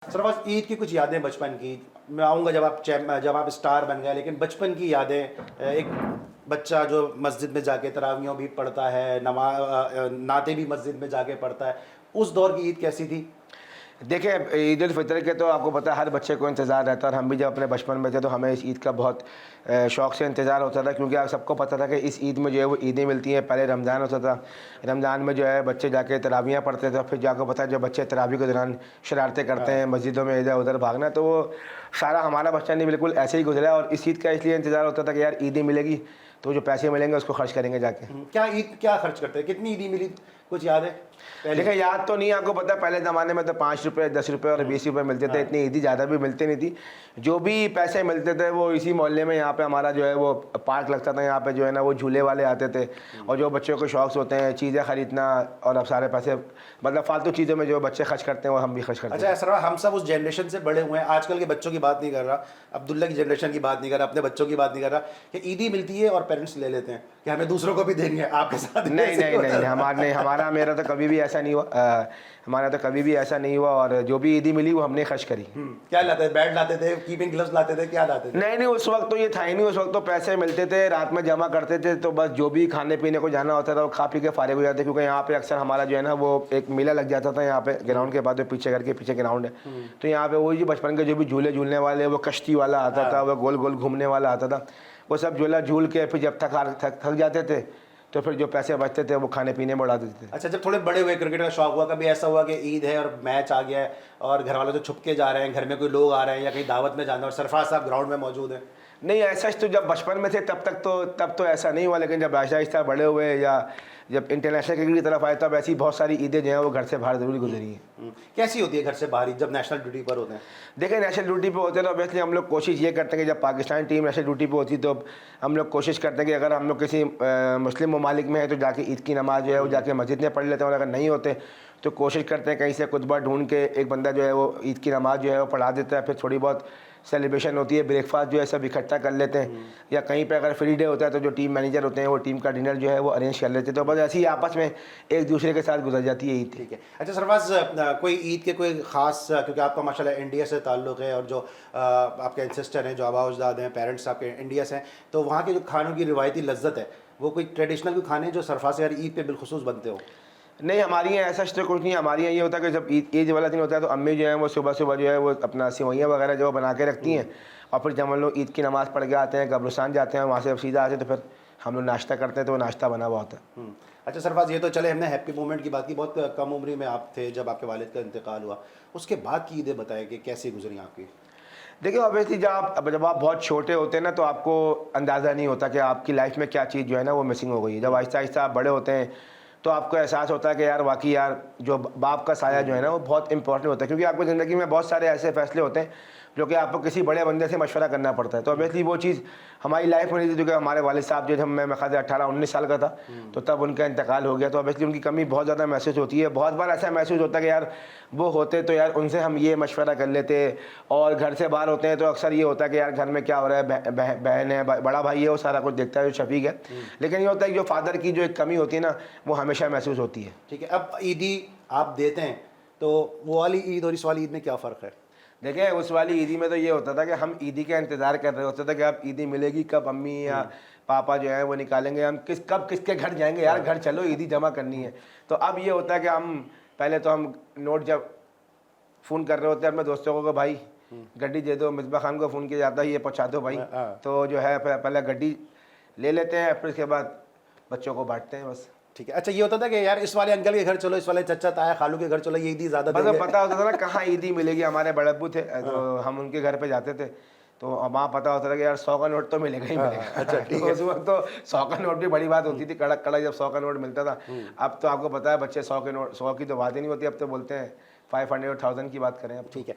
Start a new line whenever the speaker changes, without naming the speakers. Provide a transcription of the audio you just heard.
सरफराज, ईद की कुछ यादें बचपन की। मैं आऊँगा जब आप स्टार बन गए, लेकिन बचपन की यादें, एक बच्चा जो मस्जिद में जाके तरावियाँ भी पढ़ता है, नाते भी मस्जिद में जाके पढ़ता है, उस दौर की ईद कैसी थी?
देखिए, ईद उल फितर के तो आपको पता है हर बच्चे को इंतज़ार रहता है, और हम भी जब अपने बचपन में थे तो हमें इस ईद का बहुत शौक़ से इंतज़ार होता था, क्योंकि आप सबको पता था कि इस ईद में जो है वो ईदें मिलती हैं। पहले रमज़ान होता था, रमज़ान में जो है बच्चे जाके तरावियाँ पढ़ते थे, फिर जाकर पता है जब बच्चे तरावी के दौरान शरारतें करते हैं मस्जिदों में इधर उधर भागना, तो वो सारा हमारा बचपन नहीं बिल्कुल ऐसे ही गुजरा। और इस ईद का इसलिए इंतज़ार होता था कि यार ईदें मिलेगी तो जो पैसे मिलेंगे उसको खर्च करेंगे जाके।
क्या खर्च करते हैं? कितनी ईदी मिली, कुछ याद है पहले?
देखिए, याद तो नहीं, आपको पता है पहले ज़माने में तो 5 रुपये, 10 रुपये और 20 रुपये मिलते थे, इतनी ईदी ज़्यादा भी मिलती नहीं थी। जो भी पैसे मिलते थे वो इसी मोहल्ले में, यहाँ पे हमारा जो है वो पार्क लगता था, यहाँ पे जो है ना वो झूले वाले आते थे, और जो बच्चों को शौक़ होते हैं चीज़ें ख़रीदना, और अब सारे पैसे मतलब फालतू चीज़ों में जो बच्चे खर्च करते हैं वो हम भी खर्च करते हैं।
अच्छा सर, हम सब उस जनरेशन से बड़े हुए हैं, आजकल के बच्चों की बात नहीं कर रहा, अब्दुल्ला की जनरेशन की बात नहीं कर रहा, अपने बच्चों की बात नहीं कर रहा, कि ईदी मिलती है और पेरेंट्स ले लेते हैं कि हमें दूसरों को भी देंगे, आपके साथ
नहीं नहीं नहीं, हमारा मेरा तो कभी भी ऐसा नहीं हुआ, हमारा तो कभी भी ऐसा नहीं हुआ, और जो भी ईदी मिली वो हमने खर्च करी।
क्या लाते थे? बैट लाते थे, कीपिंग ग्लव्स लाते थे, क्या लाते थे?
नहीं, उस वक्त तो ये था ही नहीं, उस वक्त तो पैसे मिलते थे, रात में जमा करते थे, तो बस जो भी खाने पीने को जाना होता था वो खा पी के फारिग हो जाते, क्योंकि यहाँ पे अक्सर हमारा जो है ना वो एक मेला लग जाता था यहाँ पे ग्राउंड के बाद, जो पीछे घर के पीछे ग्राउंड है, तो यहाँ पे वो जो बचपन के जो भी झूले झूलने वाले, वो कश्ती वाला आता था, वो गोल गोल घूमने वाला आता था, वो सब झूला झूल के फिर जब थक जाते थे तो फिर जो पैसे बचते थे वो खाने पीने में उड़ा देते थे।
अच्छा, जब थोड़े बड़े हुए, क्रिकेट का शौक हुआ, कभी ऐसा हुआ कि ईद है और मैच आ गया है और घर वाले तो छुप के जा रहे हैं, घर में कोई लोग आ रहे हैं या कहीं दावत में जाना है और सरफराज साहब ग्राउंड में मौजूद हैं?
नहीं, ऐसा तो जब बचपन में थे तब तो ऐसा नहीं हुआ, लेकिन जब आहिस्ता आहिस्ता बड़े हुए या जब इंटरनेशनल क्रिकेट की तरफ आए तब ऐसी बहुत सारी ईदें जो हैं वो घर से बाहर ज़रूर गुजरी हैं।
कैसी होती है घर से बाहर जब नेशनल ड्यूटी पर होते हैं?
देखिए, नेशनल ड्यूटी पे होते हैं तो ऑब्वियसली हम लोग कोशिश ये करते हैं कि जब पाकिस्तान टीम नेशनल ड्यूटी पे होती है तो हम लोग कोशिश करते हैं कि अगर हम लोग किसी मुस्लिम ममालिक में है तो जाके ईद की नमाज़ जो है वो जाके मस्जिद में पढ़ लेते हैं, और अगर नहीं होते तो कोशिश करते हैं कहीं से कुतबा ढूंढ के एक बंदा जो है वो ईद की नमाज़ जो है वो पढ़ा देता है, फिर थोड़ी बहुत सेलिब्रेशन होती है, ब्रेकफास्ट जो है सब इकट्ठा कर लेते हैं, या कहीं पे अगर फ्री डे होता है तो जो टीम मैनेजर होते हैं वो टीम का डिनर जो है वो अरेंज कर लेते हैं, तो बस ऐसे ही आपस में एक दूसरे के साथ गुजर जाती है ईद।
ठीक है। अच्छा सरफराज, कोई ईद के कोई ख़ास, क्योंकि आपका माशाल्लाह इंडिया से ताल्लुक़ है और जो आपके एंसेस्टर हैं, जो आबा अजदाद हैं, पेरेंट्स आपके इंडिया से हैं, तो वहाँ के जो खानों की रिवायती लज्जत है, वो कोई ट्रेडिशनल कोई खाने जो सरफराज यार ईद पे बिलखुसूस बनते हो?
नहीं, हमारी यहाँ ऐसा तो कुछ नहीं, हमारी यहाँ ये होता है कि जब ईद वाला दिन होता है तो अम्मी जो है वो सुबह सुबह जो है वो अपना सेवइयाँ वगैरह जो बना के रखती हैं, और फिर जब हम लोग ईद की नमाज़ पढ़ के आते हैं, कब्रिस्तान जाते हैं, वहाँ से अब सीधा आते हैं तो फिर हम लोग नाश्ता करते हैं, तो वो नाश्ता बना हुआ होता है।
अच्छा सरफराज, ये तो चले हमने हैप्पी मोमेंट की बात की, बहुत कम उम्र में आप थे जब आपके वालिद का इंतकाल हुआ, उसके बाद की ईदें बताएं कि कैसी गुजरी आपकी?
देखिए, ऑब्वियसली जब आप बहुत छोटे होते हैं ना तो आपको अंदाज़ा नहीं होता कि आपकी लाइफ में क्या चीज़ जो है ना वो मिसिंग हो गई है। जब आहिस्ता आहिस्ता आप बड़े होते हैं तो आपको एहसास होता है कि यार वाकई यार जो बाप का साया जो है ना वो बहुत इंपॉर्टेंट होता है, क्योंकि आपकी ज़िंदगी में बहुत सारे ऐसे फैसले होते हैं जो कि आपको किसी बड़े बंदे से मशवरा करना पड़ता है। तो ऑब्वियसली वो चीज़ हमारी लाइफ में नहीं थी, जो कि हमारे वालिद साहब जो, जब मैं ख्याल 18-19 साल का था तो तब उनका इंतकाल हो गया, तो ऑब्वियसली उनकी कमी बहुत ज़्यादा महसूस होती है। बहुत बार ऐसा महसूस होता है कि यार वो होते तो यार उनसे हम ये मशवरा कर लेते, और घर से बाहर होते हैं तो अक्सर ये होता है कि यार घर में क्या हो रहा है, बहन है, बड़ा भाई है, वो सारा कुछ देखता है, जो शफीक है, लेकिन ये होता है कि जो फादर की जो एक कमी होती है ना वो हमेशा महसूस होती है।
ठीक है। अब ईदी आप देते हैं तो वो वाली ईद और इस वाली ईद में क्या फ़र्क है?
देखिए, उस वाली ईदी में तो ये होता था कि हम ईदी का इंतज़ार कर रहे होते थे कि अब ईदी मिलेगी कब, अम्मी या पापा जो है वो निकालेंगे, हम कब किसके घर जाएंगे, यार घर चलो ईदी जमा करनी है। तो अब ये होता है कि हम पहले तो हम नोट जब फ़ोन कर रहे होते हैं अपने दोस्तों को कि भाई गड्डी दे दो, मिसबा खान को फ़ोन किया जाता है ये पहुँचा दो भाई, तो जो है पहले गड्डी ले लेते हैं, फिर उसके बाद बच्चों को बांटते हैं बस।
ठीक है। अच्छा, ये होता था कि यार इस वाले अंकल के घर चलो, इस वाले चचा ताया खालू के घर चलो, ये ईदी ज़्यादा
मतलब पता होता था ना कहाँ ईदी मिलेगी। हमारे बड़े अब्बू थे तो हम उनके घर पे जाते थे तो वहाँ पता होता था कि यार 100 का नोट तो मिलेगा ही मिलेगा।
अच्छा, ठीक है।
उस वक्त तो 100 का नोट भी बड़ी बात होती थी, कड़क कड़क जब 100 का नोट मिलता था। अब तो आपको पता है बच्चे 100 के नोट, 100 की तो बात ही नहीं होती, अब तो बोलते हैं 500 1000 की बात करें अब।
ठीक है।